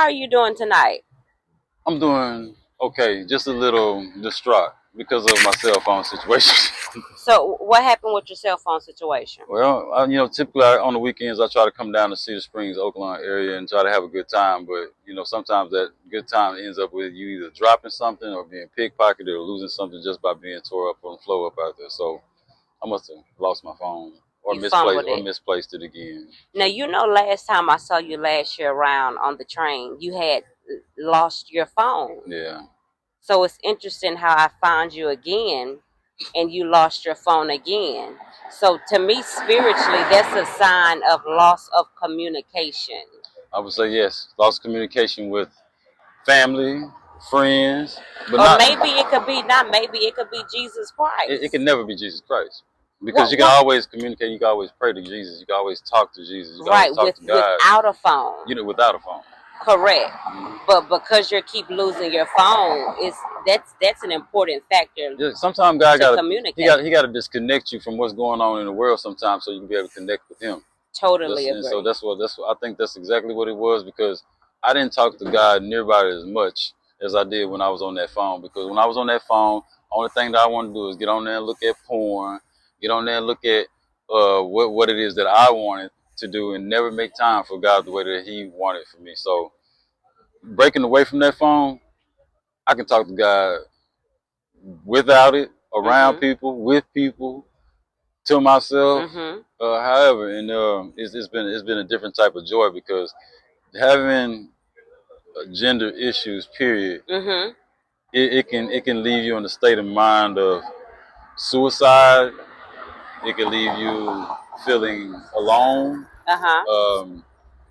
How are you doing tonight? I'm doing okay, just a little distraught because of my cell phone situation. So, what happened with your cell phone situation? Well, typically on the weekends I try to come down to Cedar Springs, Oakland area and try to have a good time. But sometimes that good time ends up with you either dropping something or being pickpocketed or losing something just by being tore up on the floor up out there. So I must have lost my phone or You fumbled it. misplaced it again. Now, last time I saw you last year around on the train, you had lost your phone. Yeah. So, it's interesting how I found you again and you lost your phone again. So, to me, spiritually, that's a sign of loss of communication. I would say yes. Lost communication with family, friends, but Or not. maybe it could be, not maybe, it could be Jesus It Christ. can never be Jesus Christ because What, you can what, always communicate. You can always pray to Jesus. You can always talk to Jesus. You can always right, talk to God. without a phone. Without a phone. Correct. Mhm. But because you keep losing your phone, that's an important factor Yeah, sometimes God to got communicate. he got to disconnect you from what's going on in the world sometimes so you can be able to connect with Him. Totally And so agree. that's what I think that's exactly what it was because I didn't talk to God nearby as much as I did when I was on that phone because when I was on that phone, only thing that I want to do is get on there and look at porn, get on there and look at what it is that I wanted to do and never make time for God the way that He wanted for me. So breaking away from that phone, I can talk to God without it, around Mhm. people, with people, to myself. Mhm. However, and it's been a different type of joy because having gender issues, period, Mhm. it can leave you in a state of mind of suicide. It can leave you feeling alone, Uh huh. um,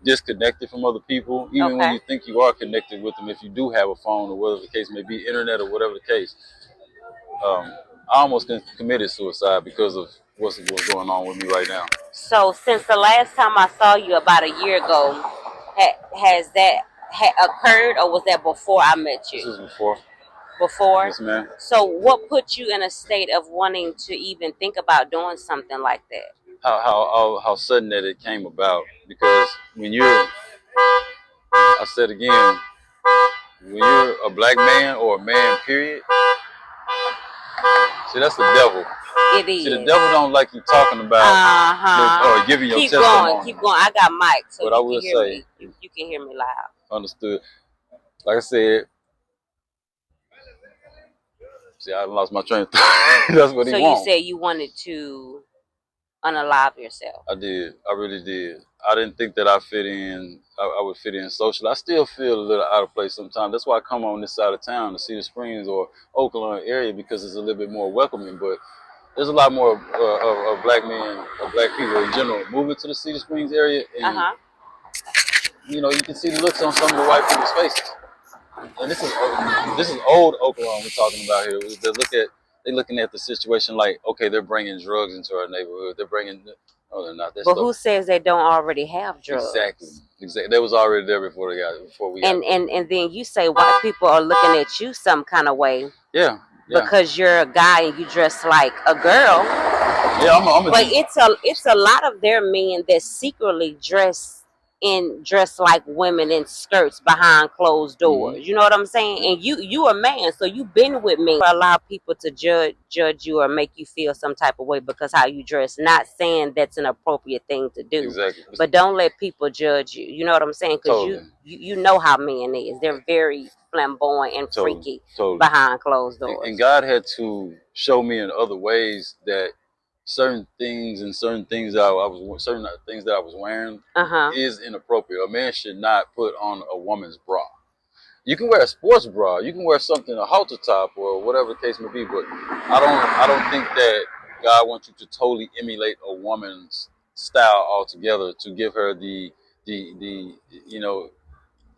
disconnected from other people, even when Okay. you think you are connected with them. If you do have a phone or whatever the case may be, internet or whatever the case, I almost committed suicide because of what's going on with me right now. So since the last time I saw you about a year ago, has that occurred, or was that before I met This you? is before. Before. Yes, ma'am. So what put you in a state of wanting to even think about doing something like that? How sudden that it came about because when you're, I said again, when you're a black man or a man, period. See, that's the devil. It See, the is. devil don't like you talking about Uh huh. or giving your Keep going. testimony. Keep going. I got mic, so But I you can will hear say, me. You can hear me loud. understood. Like I said, see, I lost my train of thought. That's what he So you wants. said you wanted to unalive yourself. I did. I really did. I didn't think that I fit in. I would fit in socially. I still feel a little out of place sometimes. That's why I come on this side of town, to Cedar Springs or Oakland area, because it's a little bit more welcoming. But there's a lot more of black men, of black people in general, moving to the Cedar Springs area, Uh and huh. you can see the looks on some of the white people's faces. And this is old Oklahoma we're talking about here. They're looking at the situation like, okay, they're bringing drugs into our neighborhood. They're bringing, no, they're not. They're But stuff. who says they don't already have Exactly, drugs? exactly. They was already there before we got And there. then you say white people are looking at you some kind of way Yeah, yeah, because you're a guy and you dress like a girl. yeah. I'm a But G. it's a lot of their men that secretly dress like women in skirts behind closed Hmm. doors. You know what I'm saying? Yeah, And you a man, so you've been with men. Allow people to judge you or make you feel some type of way because how you dress. Not saying that's an appropriate thing to do, exactly. but don't let people judge you. You know what I'm saying? Because Totally, you know how men is. They're very flamboyant and totally, freaky totally. behind closed And doors. God had to show me in other ways that certain things that I was wearing Uh huh. is inappropriate. A man should not put on a woman's bra. You can wear a sports bra, you can wear something, a halter top or whatever the case may be, but I don't think that God wants you to totally emulate a woman's style altogether to give her the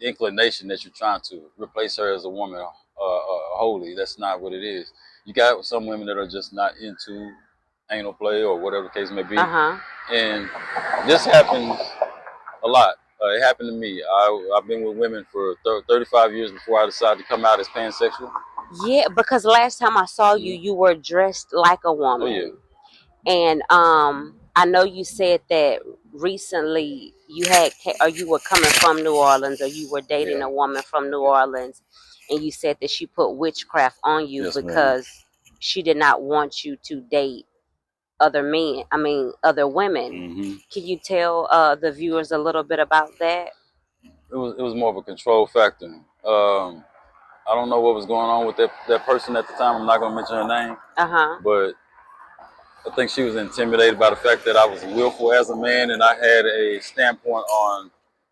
inclination that you're trying to replace her as a woman wholly. That's not what it is. You got some women that are just not into anal play or whatever the case may Uh be, huh. and this happens a lot. It happened to me. I've been with women for 35 years before I decided to come out as pansexual. Yeah, because last time I saw you, Mhm. you were dressed like a Oh yeah. woman. And I know you said that recently you had or you were coming from New Orleans, or you were dating Yeah. a woman from New Yeah. Orleans, and you said that she put witchcraft on you Yes, ma'am. because she did not want you to date other men, I mean other women. Hmm. Can you tell the viewers a little bit about that? It was more of a control factor. I don't know what was going on with that person at the time. I'm not gonna mention her name, Uh-huh. but I think she was intimidated by the fact that I was willful as a man, and I had a standpoint on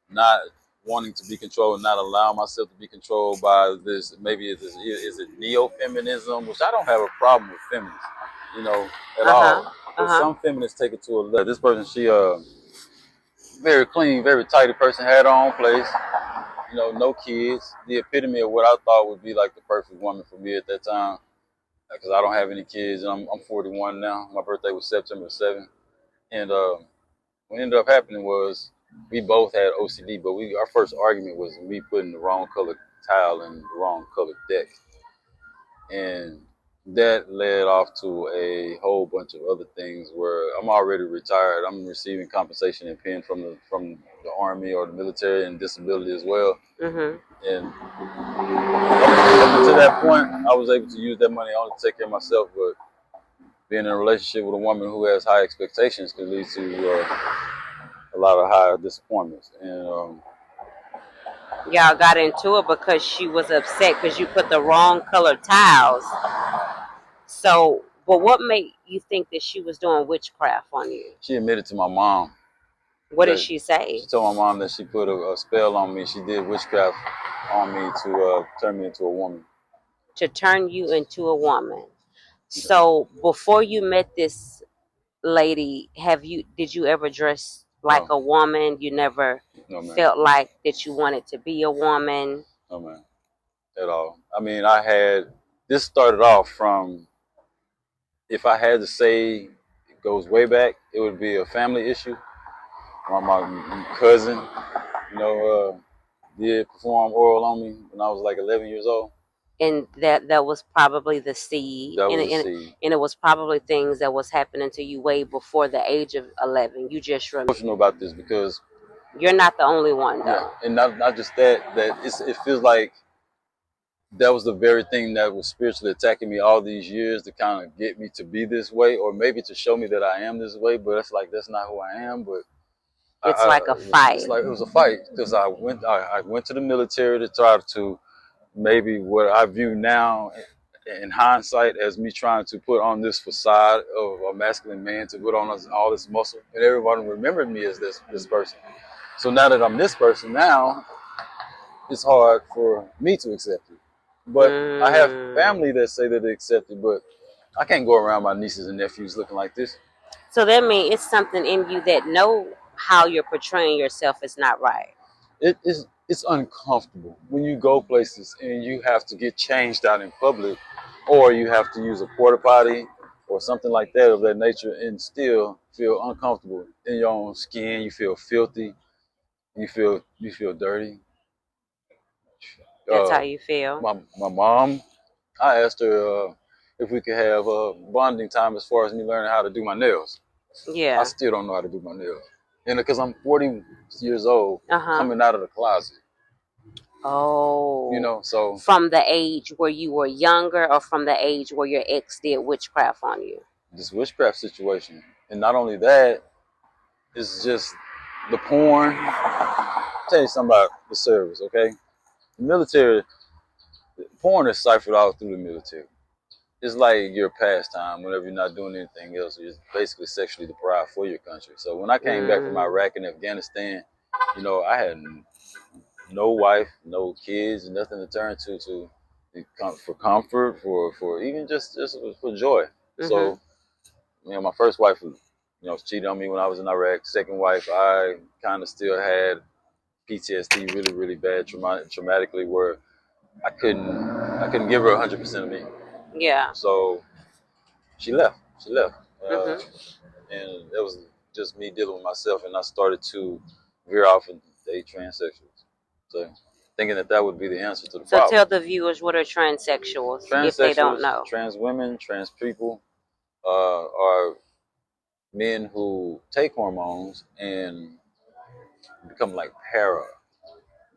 not wanting to be controlled, not allowing myself to be controlled by this. Maybe is it neo-feminism, which I don't have a problem with feminists, at Uh-huh. all. But Uh-huh. some feminists take it to a level. This person, she very clean, very tidy person, had her own place, no kids. The epitome of what I thought would be like the perfect woman for me at that time, because I don't have any kids, and I'm 41 now. My birthday was September 7th. And what ended up happening was we both had OCD, but our first argument was me putting the wrong colored tile in the wrong colored deck, and that led off to a whole bunch of other things where I'm already retired. I'm receiving compensation and pen from the army or the military and disability as well. Mhm. And up until that point, I was able to use that money only to take care of myself, but being in a relationship with a woman who has high expectations could lead to a lot of high disappointments. And Y'all got into it because she was upset because you put the wrong colored tiles. So, but what made you think that she was doing witchcraft on you? she admitted to my mom What did that she say? she told my mom that she put a spell on me. She did witchcraft on me to turn me into a woman. To turn you into a woman. So, before you met this lady, did you ever dress like No, a woman? You never no, man, felt like that you wanted to be a woman? no, man, at all. I mean, this started off from, if I had to say, it goes way back, it would be a family issue. My cousin, did perform oral on me when I was like 11 years old. And that was probably the seed, That and was a and seed. and it was probably things that was happening to you way before the age of 11. You just remember. Emotional about this because, You're not the only one yeah, though. and not just that it feels like that was the very thing that was spiritually attacking me all these years to kind of get me to be this way, or maybe to show me that I am this way. But it's like that's not who I am. But It's like a it's fight. like it was a fight because I went to the military to try to, maybe what I view now in hindsight as me trying to put on this facade of a masculine man, to put on all this muscle, and everyone remembered me as this person. So now that I'm this person now, it's hard for me to accept it. But I have Mm. family that say that they accept it, but I can't go around my nieces and nephews looking like this. So that means it's something in you that know how you're portraying yourself is not right. It's uncomfortable when you go places and you have to get changed out in public, or you have to use a porta potty or something like that of that nature, and still feel uncomfortable in your own skin. You feel filthy. You feel dirty. That's how Uh, you feel. my mom, I asked her if we could have bonding time as far as me learning how to do my nails. I Yeah. still don't know how to do my nails, and because I'm 40 years old, Uh-huh. coming out of the closet, Oh. so From the age where you were younger, or from the age where your ex did witchcraft on you? this witchcraft situation, and not only that, it's just the porn. I'll tell you something about the service, okay? The military, porn is ciphered out through the military. It's like your pastime whenever you're not doing anything else. You're basically sexually deprived for your country. So when I came back from Mm. Iraq and Afghanistan, I had no wife, no kids, nothing to turn to for comfort, for even just for joy. Mm-hmm. So my first wife, cheated on me when I was in Iraq. Second wife, I kind of still had PTSD, really, really bad, traumatically, where I couldn't give her 100% of me. Yeah. So she left. She left, Mm-hmm. and it was just me dealing with myself, and I started to veer off and date transsexuals. So thinking that would be the answer to the So problem. tell the viewers what are transsexuals if they don't Transsexuals, know. trans women, trans people are men who take hormones and become like para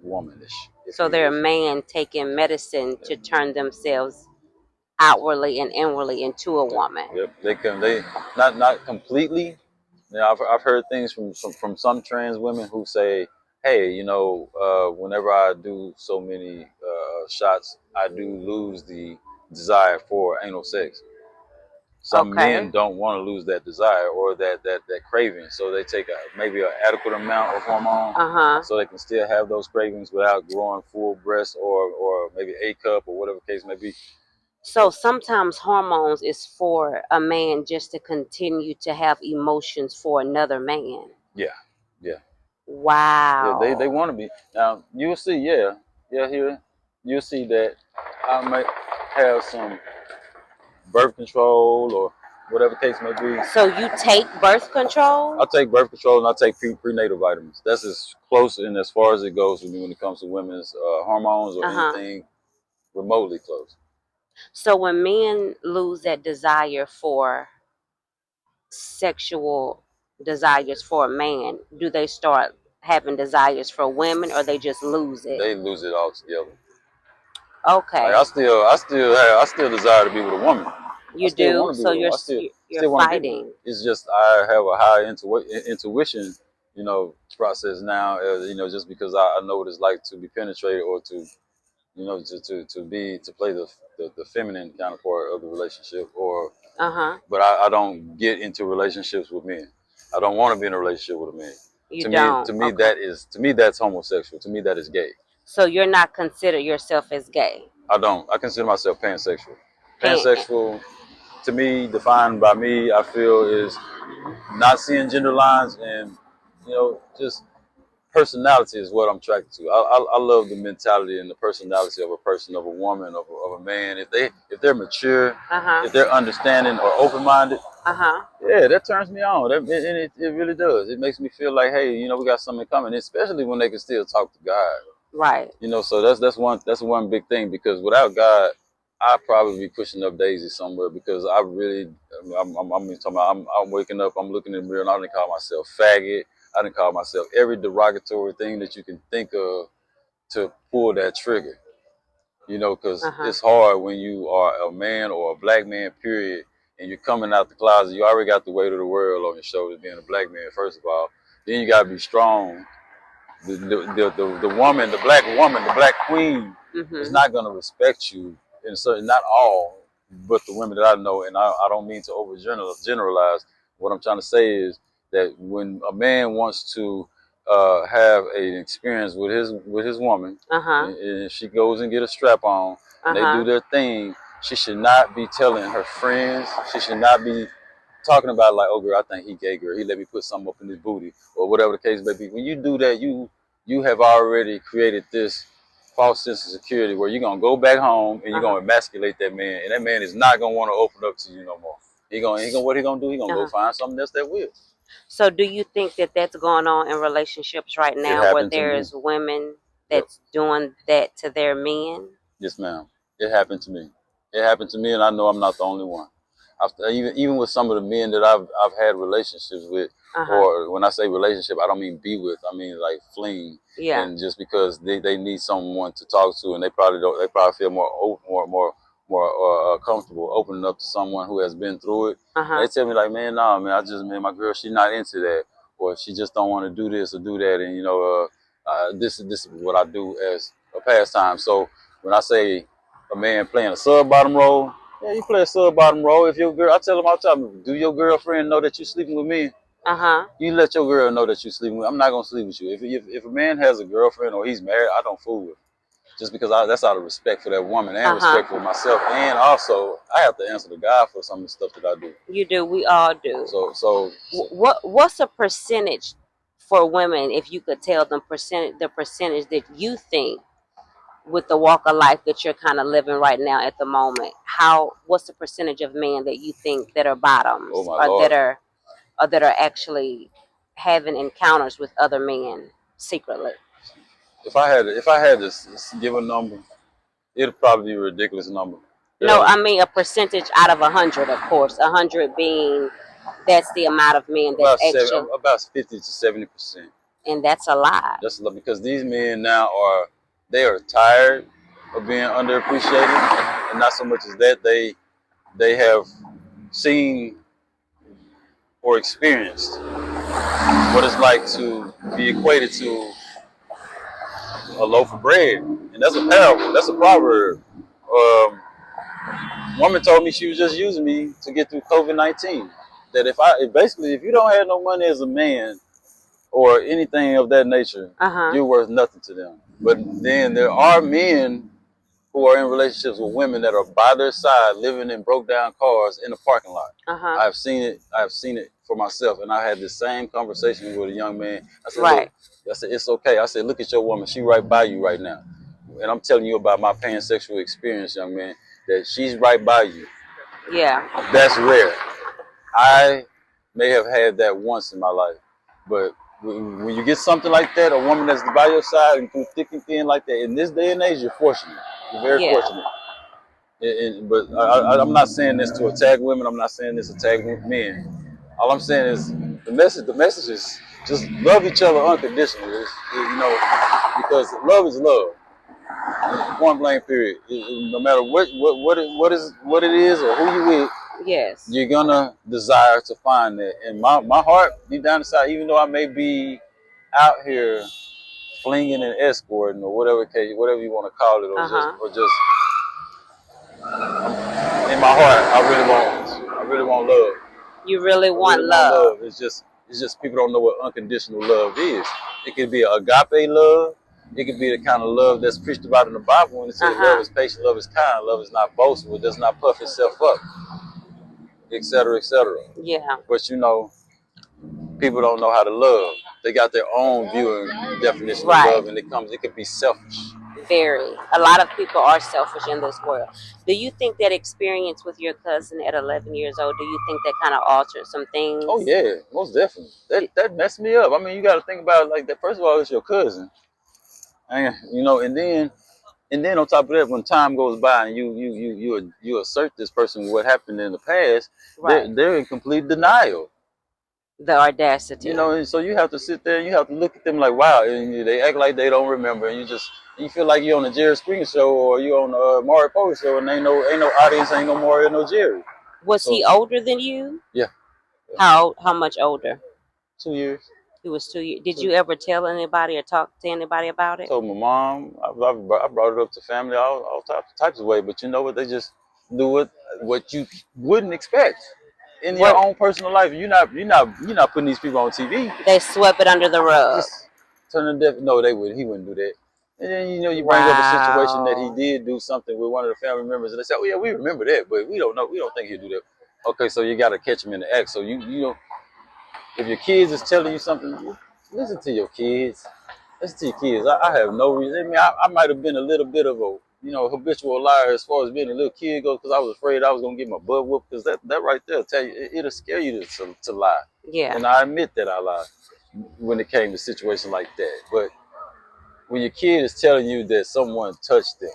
womanish, if So you they're a will. man taking medicine to turn themselves outwardly and inwardly into a woman. Yep, they can. They not completely. You know, I've heard things from some trans women who say, "Hey, whenever I do so many shots, I do lose the desire for anal sex." Some men Okay. don't want to lose that desire or that craving, so they take maybe an adequate amount of hormone, Uh-huh. so they can still have those cravings without growing full breast or maybe a cup or whatever the case may be. So sometimes hormones is for a man just to continue to have emotions for another man. Yeah, yeah. Yeah, they Wow. want to be. Now you'll see, here you'll see that I might have some birth control or whatever case may be. So you take birth I control? take birth control and I take prenatal vitamins. That's as close and as far as it goes for me when it comes to women's hormones or Uh-huh. anything remotely close. So when men lose that desire for sexual desires for a man, do they start having desires for women or they just lose it? They lose it altogether. Like Okay. I still desire to be with a woman. I You still do. want to be So with a you're woman. you're Still want to be with her. fighting. It's just I have a high intuition, process now. Just because I know what it's like to be penetrated or to, to play the feminine counterpart of the relationship. Uh-huh. But I don't get into relationships with men. I don't want to be in a relationship with a man. You don't. Okay. To me that's homosexual. To me that is gay. So you're not consider yourself as gay. I don't. I consider myself pansexual. Pan. Pansexual, to me, defined by me, I feel is not seeing gender lines and just personality is what I'm attracted to. I love the mentality and the personality of a person, of a woman, of a man. If they're mature, Uh-huh. if they're understanding or open minded, Uh-huh. yeah, that turns me on. It really does. It makes me feel like, hey, we got something in common, especially when they can still talk to God. Right. So that's one big thing, because without God, I'd probably be pushing up daisies somewhere, because I really I'm talking about, I'm waking up, I'm looking in the mirror, and I didn't call myself faggot. I didn't call myself every derogatory thing that you can think of to pull that trigger. Because Uh-huh. it's hard when you are a man or a black man, period, and you're coming out the closet. You already got the weight of the world on your shoulders, being a black man, first of all. Then you gotta be strong. The woman, the black woman, the black queen is Mm-hmm. not going to respect you in certain, not all, but the women that I know. And I don't mean to generalize. What I'm trying to say is that when a man wants to have an experience with his woman, Uh-huh. and she goes and get a strap on, and they do Uh-huh. their thing, she should not be telling her friends. She should not be talking about like, oh girl, I think he gay, girl. He let me put something up in his booty, or whatever the case may be. When you do that, you have already created this false sense of security where you're gonna go back home and you're Uh-huh. gonna emasculate that man, and that man is not gonna want to open up to you no more. What he gonna do? He gonna go Uh-huh. find something else that will. So do you think that that's going on in relationships right It now where happened to me. there's women Yep. that's doing that to their men? Yes, ma'am. It happened to me. It happened to me, and I know I'm not the only one. Even with some of the men that I've had relationships with, Uh-huh. or when I say relationship, I don't mean be with. I mean like fling. Yeah. And just because they need someone to talk to, and they probably don't, they probably feel more comfortable opening up to someone who has been through it. And Uh-huh. they tell me like, man, nah, man, man, my girl, she's not into that, or she just don't want to do this or do that, and this is what I do as a pastime. So when I say a man playing a sub bottom role, yeah, you play a sub bottom role. If your girl, I tell them all the time, do your girlfriend know that you sleeping with me? Uh-huh. You let your girl know that you sleeping with. I'm not gonna sleep with you. If a man has a girlfriend or he's married, I don't fool with. Just because that's out of respect for that woman and Uh-huh. respect for myself, and also I have to answer to God for some of the stuff that I do. You do. We all do. So What's a percentage for women if you could tell them the percentage that you think with the walk of life that you're kind of living right now at the moment? What's the percentage of men that you think that are oh bottoms my Lord, or that are actually having encounters with other men secretly? if I had to give a number, it'd probably be a ridiculous number. No, It'll, I mean a percentage out of 100, of course. 100 being That's the amount of men that's actually, about 50 to 70%. and that's a lot. That's a lot because these men now they are tired of being underappreciated, and not so much as that they have seen or experienced what it's like to be equated to a loaf of bread, and that's a parable. That's a proverb. Woman told me she was just using me to get through COVID-19. That if you don't have no money as a man or anything of that nature, Uh-huh. you're worth nothing to them. But then there are men who are in relationships with women that are by their side, living in broke down cars in a parking lot. Uh-huh. I've seen it. I've seen it for myself, and I had the same conversation with a young man. I said, "Look, Right. I said it's okay." I said, "Look at your woman. She right by you right now." And I'm telling you about my pansexual experience, young man. That she's right by you. Yeah. That's rare. I may have had that once in my life, but when you get something like that, a woman that's by your side and through thick and thin like that, in this day and age, you're fortunate. You're very Yeah. fortunate. But I'm not saying this to attack women. I'm not saying this to attack men. All I'm saying is the message is just love each other unconditionally. Because love is love. Point blank. Period. No matter what it is or who you with, Yes. you're gonna desire to find that. And my heart, deep down inside, even though I may be out here flinging and escorting or whatever you want to call it, Uh-huh. or just in my heart, I really want love. You really I want really want love. love. It's just people don't know what unconditional love is. It could be agape love. It could be the kind of love that's preached about in the Bible when it says love Uh-huh. is patient, love is kind, love is not boastful, it does not puff itself up, etc., etc. Yeah. But people don't know how to love. They got their own view and definition of Right. love, and it can be selfish. Very. A lot of people are selfish in this world. Do you think that experience with your cousin at 11 years old, do you think that kind of altered some Oh things? yeah, most definitely. That messed me up. I mean, you got to think about it like that. First of all, it's your cousin, and and then on top of that, when time goes by and you assert this person what happened in the past, Right. they're in complete denial. The audacity. And so you have to sit there and you have to look at them like, wow, and they act like they don't remember, and you feel like you're on a Jerry Springer show or you're on a Mario Povich show, and ain't no audience, ain't no Mario, no Jerry. Was So he older than you? yeah, How much older? 2 years. He was 2 years. Did Two. you ever tell anybody or talk to anybody about it? Told my mom. I brought it up to family all types of ways, but you know what? They just do what you wouldn't expect in your What own personal life. You're not putting these people on TV. they swept it under the rug. Just turn the deaf. No, they wouldn't. He wouldn't do that. And then you bring up a situation that he Wow. did do something with one of the family members, and they say, "Oh yeah, we remember that, but we don't know. We don't think he'd do that." Okay, so you got to catch him in the act. So you know, if your kids is telling you something, listen to your kids. Listen to your kids. I have no reason. I mean, I might have been a little bit of a habitual liar as far as being a little kid goes, because I was afraid I was gonna get my butt whooped. Because that right there tell you it'll scare you to lie. Yeah. And I admit that I lied when it came to situations like that. But when your kid is telling you that someone touched them,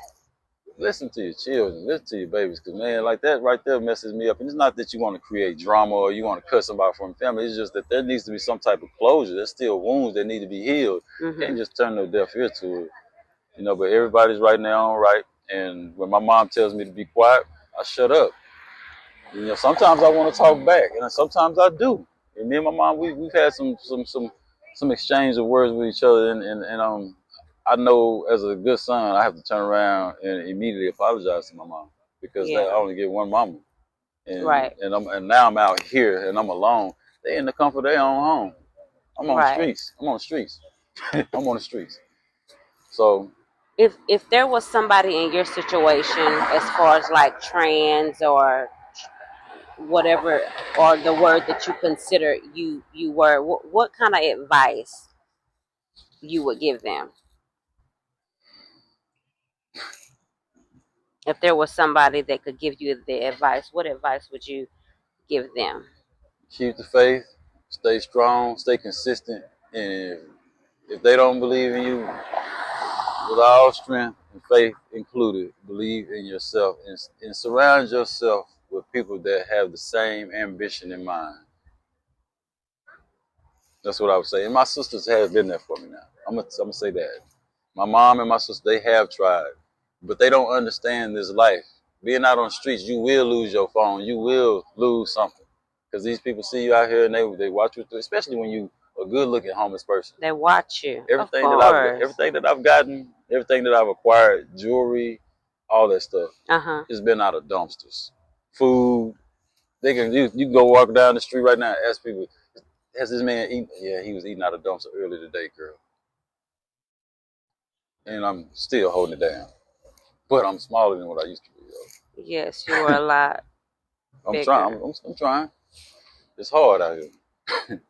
listen to your children, listen to your babies, because man, like that right there messes me up. And it's not that you want to create drama or you want to cut somebody from the family. It's just that there needs to be some type of closure. There's still wounds that need to be healed. You Mhm. can't just turn no deaf ear to it. But everybody's right now on right. And when my mom tells me to be quiet, I shut up. Sometimes I want to talk back, and sometimes I do. And me and my mom, we've had some exchange of words with each other, and I know as a good son, I have to turn around and immediately apologize to my mom because I Yeah. only get one mama, and Right. and now I'm out here and I'm alone. They in the comfort of their own home. I'm on the Right. streets. I'm on the streets. I'm on the streets. So If there was somebody in your situation as far as like trans or whatever, or the word that you consider you were, what kind of advice you would give them? If there was somebody that could give you the advice, what advice would you give them? keep the faith, stay strong, stay consistent, and if they don't believe in you, with all strength and faith included, believe in yourself and surround yourself with people that have the same ambition in mind. That's what I would say. And my sisters have been there for me now. I'm gonna say that. My mom and my sister, they have tried, but they don't understand this life. Being out on the streets, you will lose your phone. You will lose something because these people see you out here and they watch you through. Especially when you a good looking homeless person. They watch you, of course. Everything that I've gotten, everything that I've acquired, jewelry, all that stuff, it's been out of dumpsters. Food. You can go walk down the street right now and ask people, has this man eaten? Yeah, he was eating out of dumpster earlier today, girl. And I'm still holding it down. But I'm smaller than what I used to be, yo. Yes, you were a lot I'm trying. bigger. I'm trying. It's hard out here.